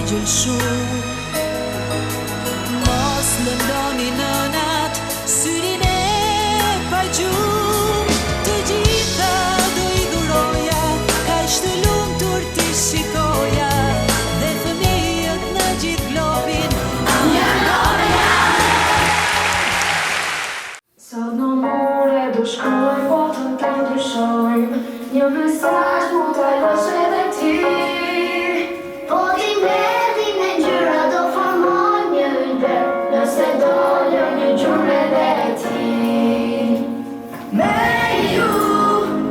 gjëllshur. Mos lëndoni nënat syrin e paqur. Të gjitha do I dhuroja, kaq të lumtur t'i shikoja, dhe fëmijët në gjithë globin. Sot në mure do shkruaj botën të ndryshojmë, një mesazh mund ta lësh edhe ti. Po ti merri me ngjyra do formoj një ylber, nëse do lër një gjurmë edhe ti. Me ju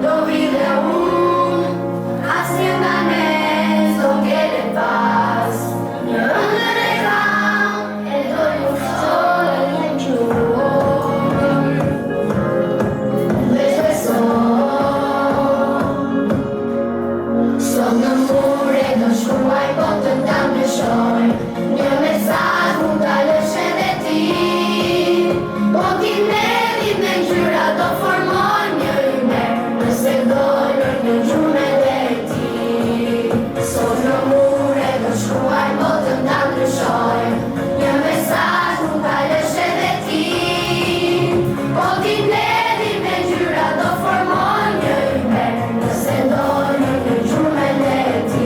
do vi dhe unë, asnjë nga ne s'do ngele pas. Një ëndër e kam, e do luftoj në gjurmë. Veç beso, sot në mure do shkruaj botën ta ndryshoj, një mesazh mund ta lësh edhe ti. Po ti merri me ngjyra do formoj një ylber, nëse do lër një gjurmë edhe ti. Sot në mure do shkruaj botën ta ndryshoj, një mesazh mund ta lësh edhe ti. Po ti merri me ngjyra do formoj një ylber, nëse do lër një gjurmë edhe ti.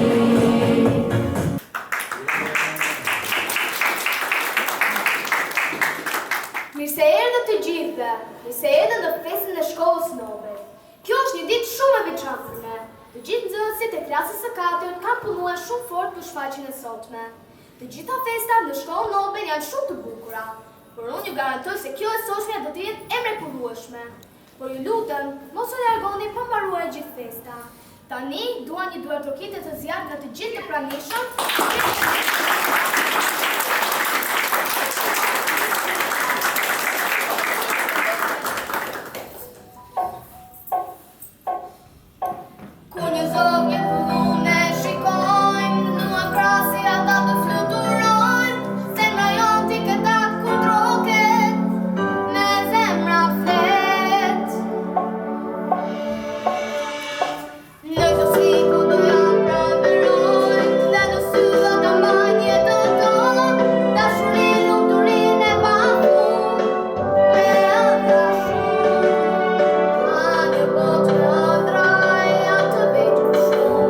Mirë se erdhët të gjithëve, mirë se erdhët në festën e shkollës Nobel. Kjo është një ditë shumë e veçantë për ne. Të gjithë nxënësit e klasës së 4 kanë punuar shumë fort për shfaqjen e sotme. Të gjitha festat në shkollën Nobel janë shumë të bukura, por unë ju garantoj se kjo e sotshme do të jetë e mrekullueshme. Por ju lutem, mos u largoni pa mbaruar gjithë festa. Tani dua një duartrokitje të zjarrt nga të gjithë të pranishëm. Ku një zogje pullune shikojnë, nuan krasi ata të fluturojnë, zemra jon ti këta kur troket, me zemra flet. Në këtë siku do jam praverojnë, dhe në sy ata mbajnë jetën tonë, dashurinë, lumturinë e pafund, me ëndra shumë. Ka një botë ëndra e janë të veçur shumë.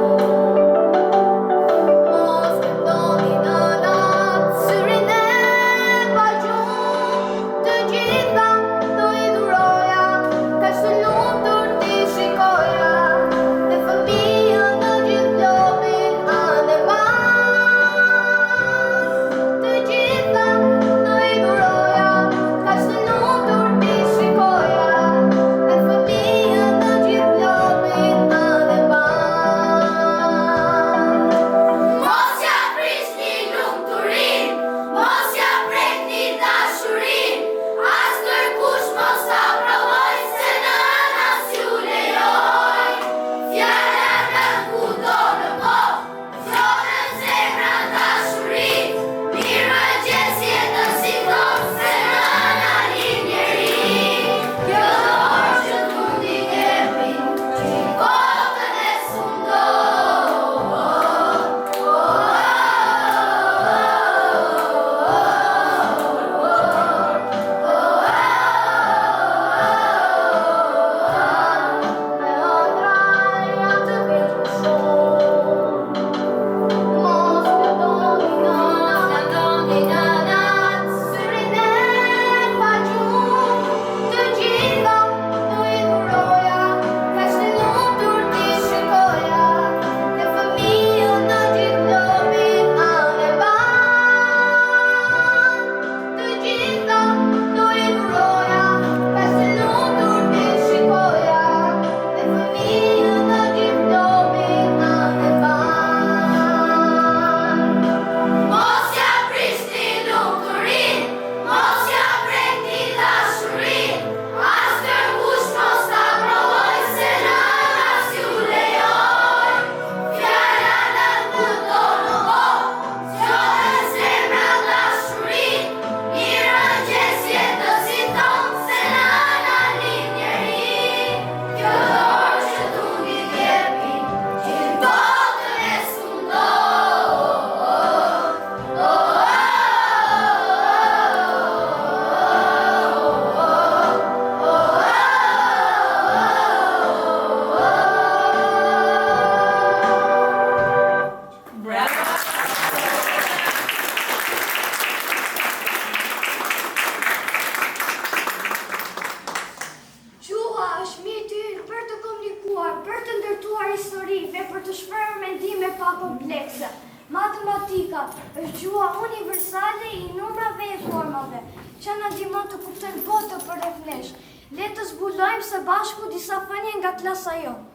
për të shprehur mendime pa komplekse. Matematika është gjua universale i numrave e formave, që na ndihmon të kuptojmë botën përreth nesh. Le të zbulojmë së bashku disa fënie nga klasa jonë.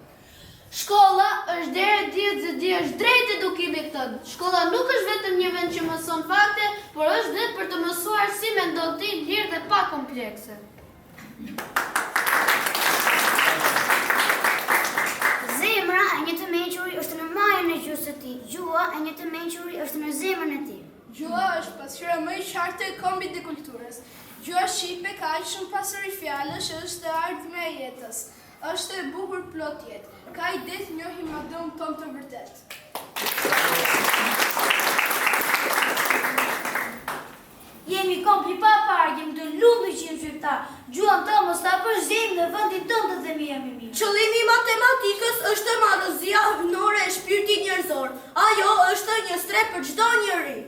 Shkolla është derë e dihet dhe di është drejt edukimit tënd. Shkolla nuk është vetëm një vend që mëson fakte, por është dhe për të mësuar si mendon ti lirë dhe pa komplekse. Zemra e një të mençuri është në majën e gjuhës së tij. Gjua e një të mençuri është në zemrën e tij. Gjua është pasqyra më e qartë e kombit të kulturës. Gjua shqipe ka aq shumë pasuri fjalësh, është e ardhmja e jetës. Është e bukur plot jetë. Ka i det njohim madhën tonë të vërtet. Jemi kompli pa parë, jemi të lumtur që jemi shqiptar. Gjuan tonë mos ta bësh zemë në vendin tonë të themi jemi mirë. Qëllimi i matematikës është madhëzia hynore e shpirtit njerëzor. Ajo është një strep për çdo njeri.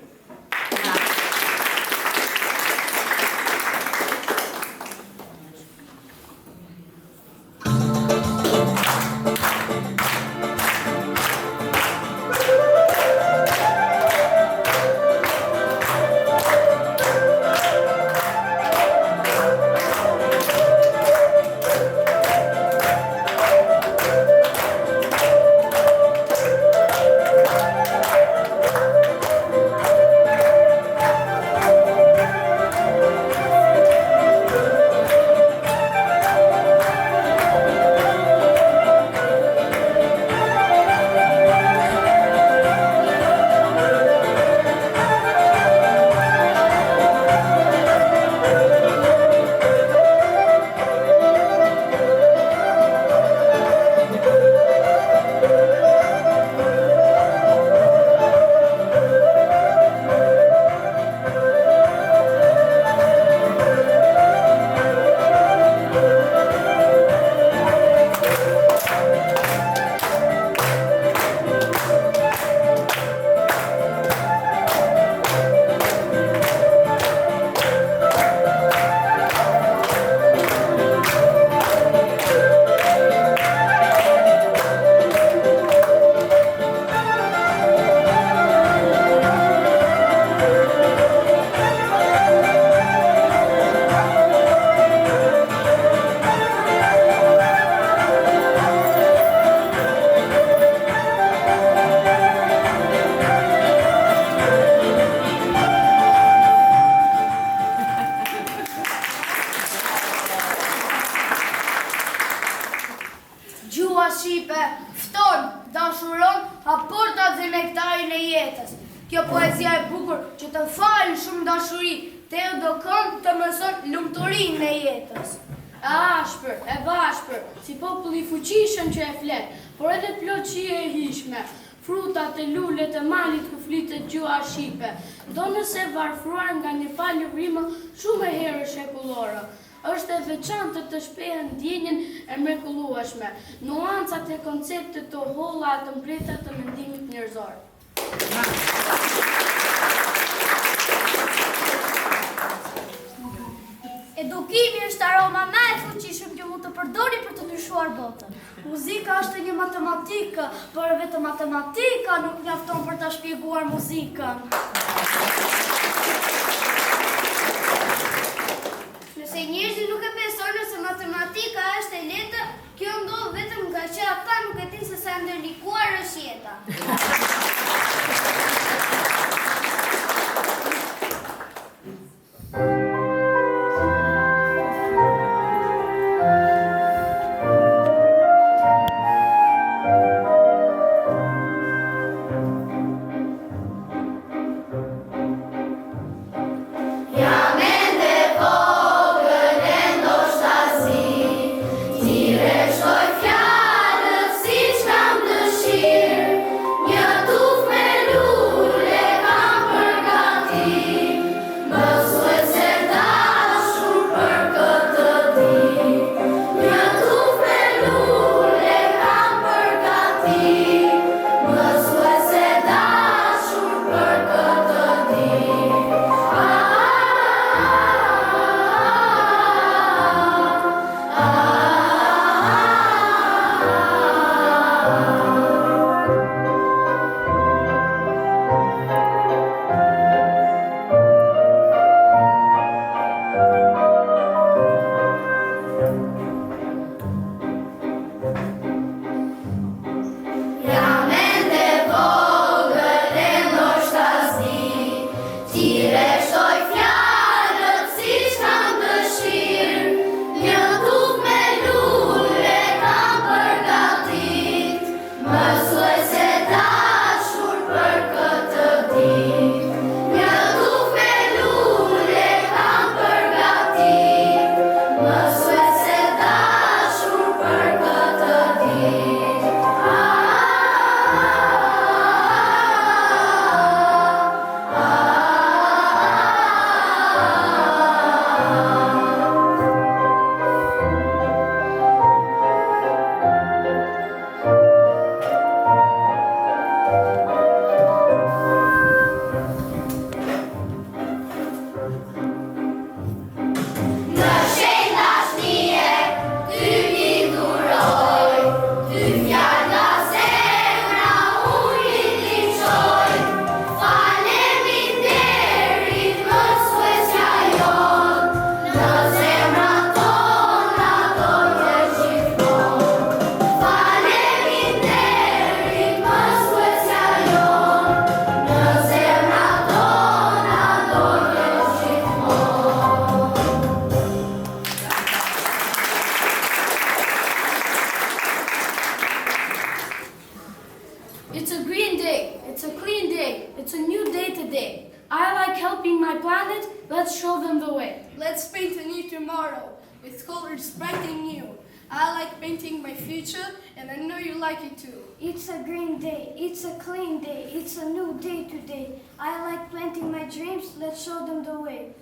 Shqipe fton, dashuron, aportat dhe nektarin e jetës. Kjo poezia e bukur që të falë shumë dashuri, te do kënd të mëson lumturinë e jetës. E ashpër, e bashpër, si popull i fuqishëm që e flet, por edhe plot qije e hishme. Frutat e lulet e malit ku flitet gjua shqipe, do nëse varfruar nga një palë rrimë shumë e herë shekullore. Është e veçantë të shprehen ndjenjen e mrekullueshme, nuancat e konceptet të holla të mbreta të mendimit njerëzor. Edukimi është aroma më e fuqishme që mund të përdori për të ndryshuar botën. Muzika është një matematikë, por vetëm matematika nuk mjafton për ta shpjeguar muzikën. Nëse njerëzit nuk e besojnë se matematika është e lehtë, kjo ndodh vetëm nga që ata nuk e dinë se sa ndërlikuar është jeta. Tire shkoj fjalët si që kam dëshirë, It's a green day. It's a clean day. It's a new day today. I like helping my planet. Let's show them the way. Let's paint a new tomorrow with colors bright and new. I like painting my future, and I know you like it too. It's a green day, it's a clean day, it's a new day today. I like planting my dreams, let's show them the way.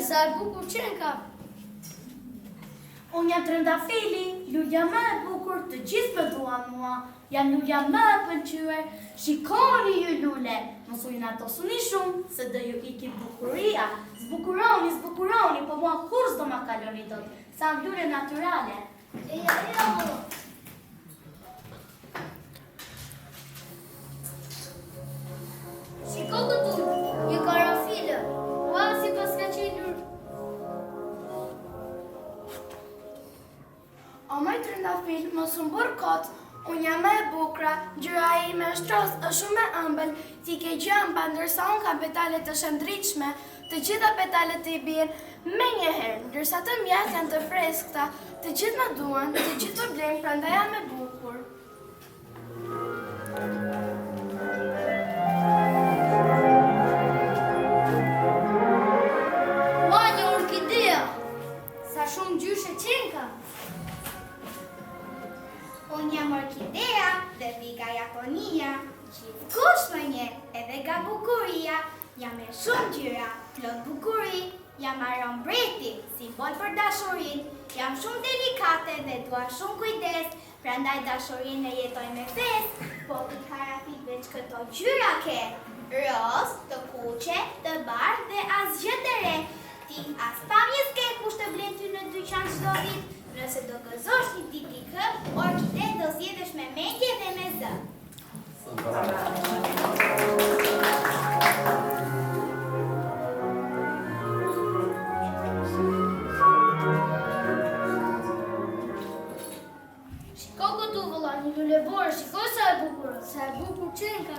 Sa e bukur qenë ka. Unë jam trëndafili, lulja më e bukur, të gjithë më duan mua. Jam lulja më e pëlqyer, shikoni ju lule. Mos u inatosuni shumë, se do ju iki bukuria. Zbukuroni, zbukuroni, po mua kur s'do ma kaloni dot. Sa lule naturale. Shiko këtu, një karafile. Ua, si pas ka qenur. O më trëndafil, mos u mbur kot. Unë jam më e bukra, ngjyra ime është roz, është shumë e ëmbël, ti ke gjamba, ndërsa unë kam petale të shëndritshme, të gjitha petalet i bien me njëherë, ndërsa të mjat janë të freskëta, të gjithë më duan, të gjithë të blejnë, prandaj jam e bukur. Ua, një orkidea. Sa shumë gjyshe qenë ka. Unë jam orkidea, dhe vika Japonia. Gjithkush më nje, edhe nga bukuria, jam me shumë gjyra, plot bukuri, jam Aron Breti, simbol për dashurin, jam shumë delikate dhe dua shumë kujdes, prandaj dashurin e jetoj me fes, po t'i karafit veç këto gjyra ke, roz, të kuqe, të bardhë dhe asgjë të re. Ti as pamjes ke kush të blen ty në dyqan çdo vit. Nëse do gëzosh një ditë ikë, orkide do zgjedhësh me mendje dhe me zë. Shiko këtu vëlla, një lulebor, shiko sa e bukur. Sa e bukur Çenka.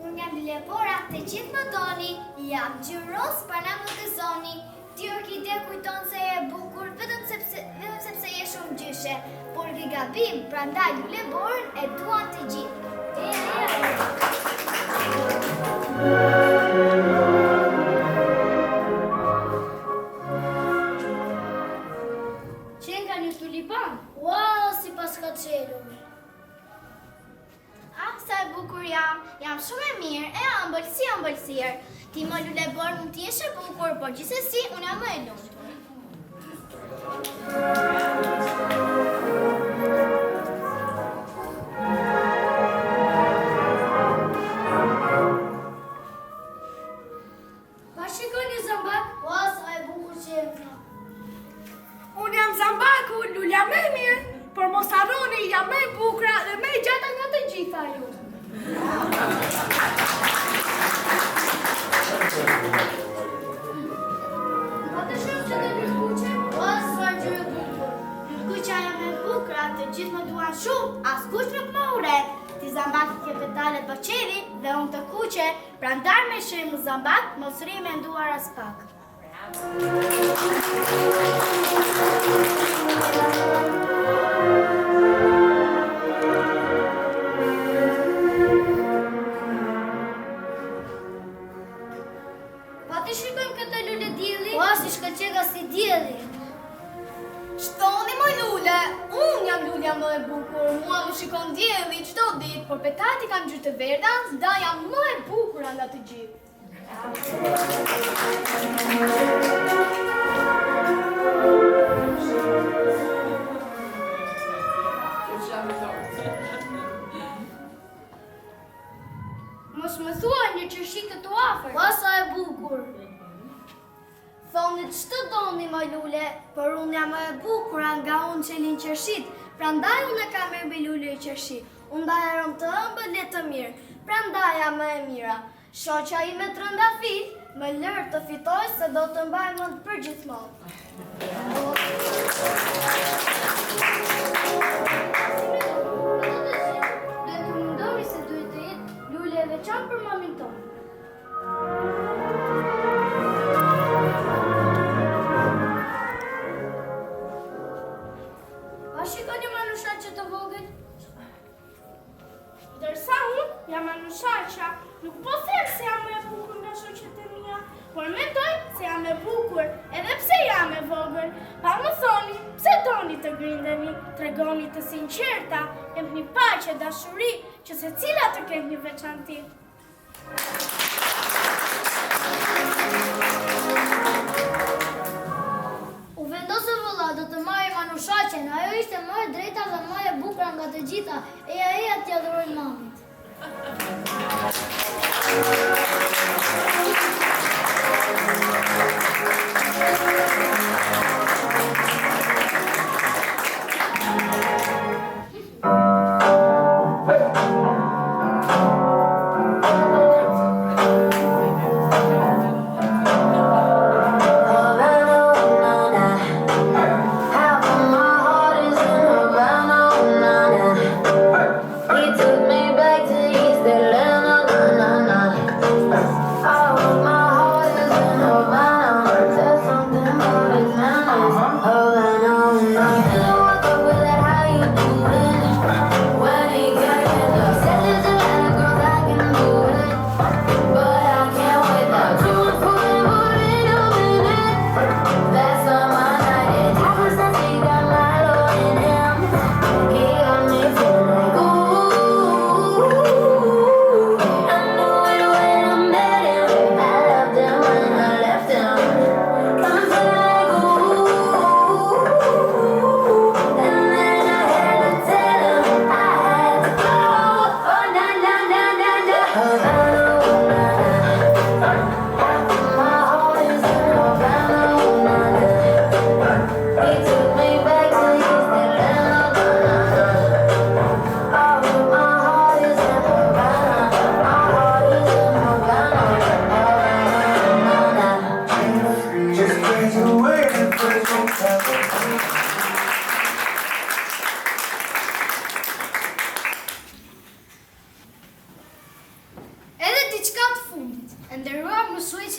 Unë jam lulebora, të gjithë më doni, jam gjyros, prana më gëzoni. Ti orkide kujton se e bukur, vetëm sepse je shumë gjyshe, por ke gabim, prandaj luleborën e duan të gjithë. Çenka një tulipan. Wow, si pas ka qelur. Ah, sa e bukur jam shumë e mirë, e ëmbël si ëmbëlsirë. Ti më lulebor mund të jesh e bukur, por gjithsesi unë jam më e lumtur. Pa shikoj një zambak? Wow, sa e bukur Çenka. Unë jam zambaku, lulja me mirë, por mos harroni, jam me bukra dhe me gjata nga të gjitha ju. Pa të shumë që të një kuqe? Wow, sa gjë e bukur. Kuqa jam e bukra, të gjithë më duan shumë, askush nuk më uret. Ti zambak ke petale bëqeri dhe unë të kuqe, prandaj me shemë zambak, mos rri me nduar as pak. Pa të shikojmë këtë lule dielli? Po, si shkëlqega si dielli. Shtoni më lule, unë jam lulja më e bukur, mua më shikon dielli çdo ditë, por petat i kam gjyrë të verda, da jam më e bukur nga të gjithë. Mos më thua një qershi këtu afër. Po, sa e bukur. Thoni ç'të doni më lule, por unë jam më e bukur nga unë qelin qershit, prandaj unë e kam me lule i qershi. Unë ndaj arom të ëmbël le të mirë, prandaj jam më e mira. Shoqja ime trëndafil, më lër të fitoj se do të mbaj mend për gjithmonë. Dhe të mundoni se duhet të jetë lule e veçantë për mamin tonë. Pa shikoj një manushaqe të vogël. Ndërsa unë jam Anushaqa, nuk po them se jam më e bukur nga shoqet e mia, por mendoj se jam e bukur, edhe pse jam e vogël. Pa më thoni, pse doni të grindeni, tregoni të sinqerta, jepni paqe, dashuri, që secila të ketë një veçanti. U vendosë vëlla, do të marrim Anushaqen, ajo ishte më e drejta dhe më e bukur nga të gjitha, e ajo t'ia dhuroj mamit. My heart is in Havana, there's something about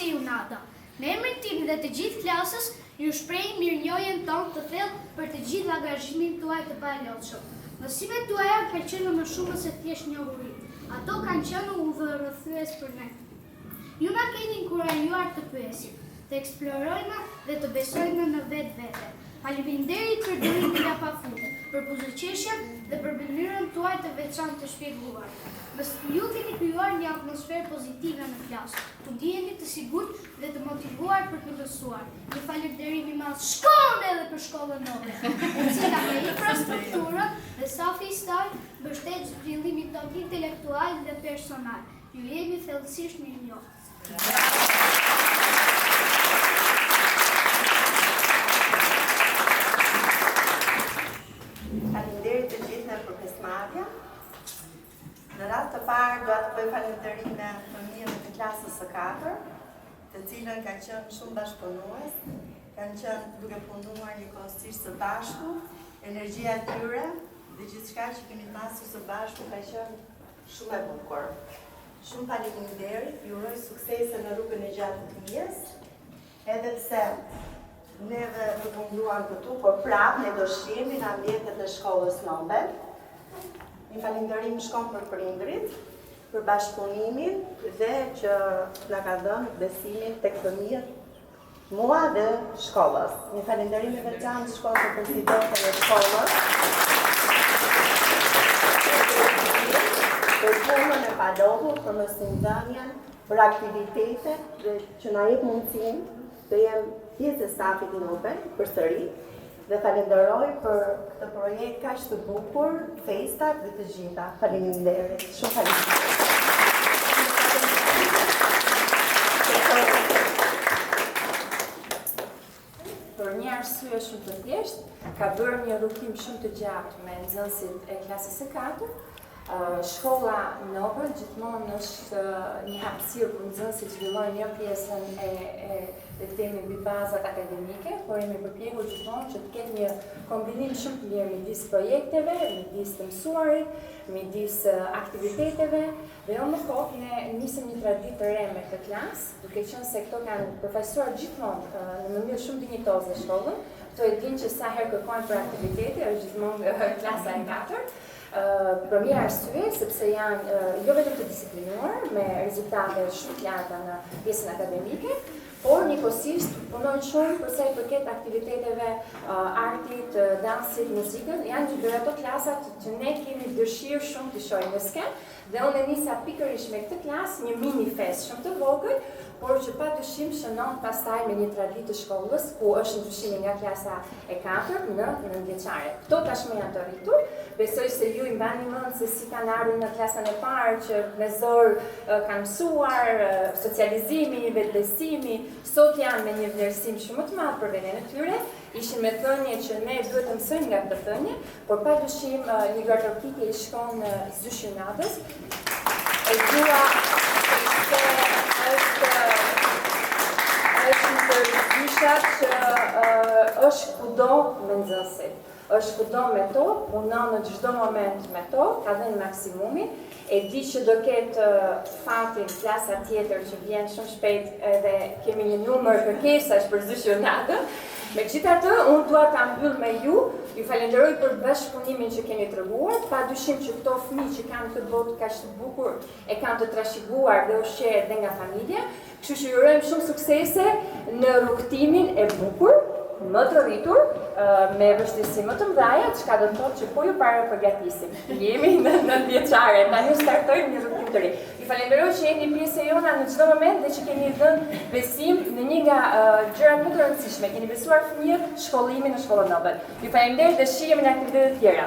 si ju nata. Me emrin tim dhe të gjithë klasës, ju shpreh mirënjohjen tonë të thellë për të gjithë angazhimin tuaj të palotshëm. Mësimet tuaja kanë qenë më shumë se thjesht njohuri. Ato kanë qenë udhërrëthyes për ne. Ju na keni inkurajuar të pyesim, të eksplorojmë dhe të besojmë në vetvete. Faleminderit për durimin nga pafundit, për buzëqeshjen dhe për mënyrën tuaj të veçantë të shpjeguar. Ju keni krijuar një atmosferë pozitive në klasë, të ndiheni të sigurt dhe të motivuar për të mësuar. Një falënderim i madh shkon edhe për shkollën Nobel, e cila me infrastrukturën dhe safi i saj mbështet zhvillimin tonë intelektual dhe personal. Ju jemi thellësisht mirënjohës. Faleminderit të gjithë për pjesëmarrje. Në rast të parë do të bëj falënderinë fëmijëve të klasës së 4, të cilën kanë qenë shumë bashkëpunues, kanë qenë duke punuar njëkohësisht së bashku, energjia e tyre dhe gjithçka që kemi pasur së bashku ka qenë shumë e bukur. Shumë faleminderit, ju uroj suksese në rrugën e gjatë të fëmijës, edhe pse neve nuk munduam këtu, por prapë ne do shihemi në ambientet e shkollës Nobel. Një falënderim shkon për prindrit, për bashkëpunimin dhe që na ka dhënë besimin tek fëmijët, mua dhe shkollës. Një falënderim i veçantë shkon për presidenten e shkollës, për punën e palodhur, për mësimdhënien, për aktivitetet dhe që na jep mundësinë të jem pjesë e stafit Nobel përsëri dhe falenderoj për këtë projekt kaq të bukur, festat dhe të gjitha. Faleminderit. Shumë faleminderit. Për një arsye shumë të thjeshtë, ka bërë një rrugtim shumë të gjatë me nxënësit e klasës së 4. Shkolla Nobel gjithmonë është një hapësirë për nxënësit zhvillojnë jo pjesën e dhe themi mbi bazat akademike, por jemi përpjekur gjithmonë që të ketë një kombinim shumë të mirë midis projekteve, midis të mësuarit, midis aktiviteteve, dhe jo më kohë ne nisëm një traditë të re me këtë klasë, duke qenë se këto kanë përfaqësuar gjithmonë në mënyrë shumë dinjitoze shkollën. Këto e dinë që sa herë kërkojnë për aktivitete, është gjithmonë klasa e 4. Për mirë arsye, sepse janë jo vetëm të disiplinuar, me rezultate shumë të larta në pjesën akademike, por njëkohësisht punojnë shumë për sa i përket aktiviteteve artit, dansit, muzikën. Janë që ato klasat që ne kemi dëshirë shumë të shohim në skenë, dhe unë nisa pikërisht me këtë klasë një mini fest shumë të vogël, por që padyshim shënon pastaj me një traditë të shkollës, ku është ndryshimi nga klasa e 4 në nëntëvjeçare. Këto tashmë janë të rritur. Besoj se ju i mbani mend se si kanë ardhur në klasën e parë që me zor kanë mësuar, socializimi, vetbesimi, sot janë me një vlerësim shumë të madh për veten e tyre. Ishin me thënie që ne duhet të mësojmë nga këtë thënie, por padyshim një gratërpitje i shkon Zyshynatës. E dua se është një tërgjyshat që është kudo me nxënësit. Është kudo me to, punon në çdo moment me to, ka dhënë maksimumin, e di që do ketë fatin klasa tjetër që vjen shumë shpejt edhe kemi një numër kërkesash për Zyshynatën. Megjithatë, unë dua ta mbyll me ju falenderoj për bashkëpunimin që keni treguar, padyshim që këto fëmijë që kanë këtë botë kaq të bukur e kanë të trashëguar dhe ushqehet dhe nga familja, kështu që ju urojmë shumë suksese në rrugtimin e bukur, më të rritur, me vështirësi më të mëdha, çka do të thotë që po ju përgatisim. Jemi në nëntëvjeçare, tani startojmë një rrugtim të ri. Ju falenderoj që jeni pjesë e jona në çdo moment dhe që keni dhënë besim në një nga gjërat më të rëndësishme. Keni besuar fëmijët shkollimin në shkollën Nobel. Ju falenderoj dhe shihemi në aktivitete të tjera.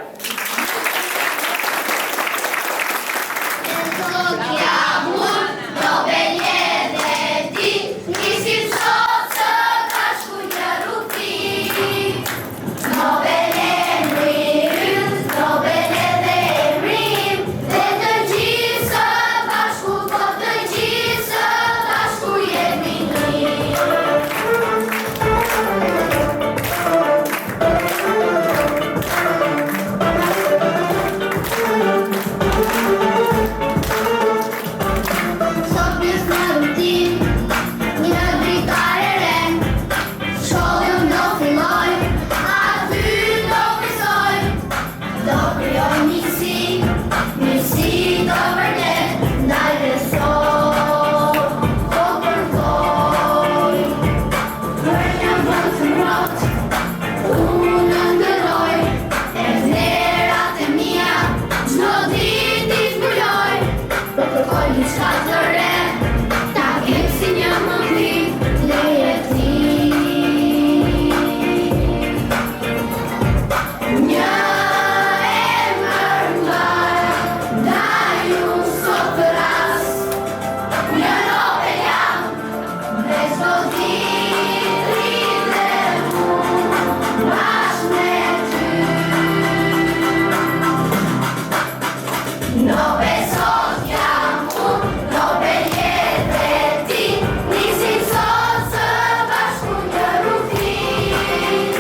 Nobel sot jam unë, Nobel jetë e ti, nisim sot së bashku një rrugtim.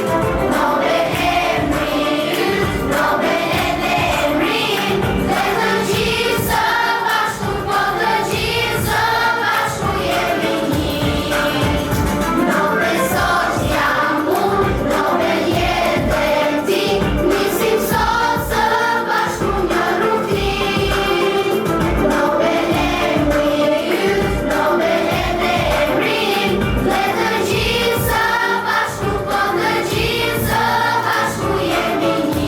Nobel emri yt, Nobel edhe emri im, dhe të gjithë së bashku, po të gjithë së bashku jemi një. Nobel sot jam unë, Nobel jetë e ti, nisim sot së bashku një rrugtim. Nobel emri yt, Nobel edhe emri im, dhe të gjithë së bashku, po të gjithë së bashku jemi një.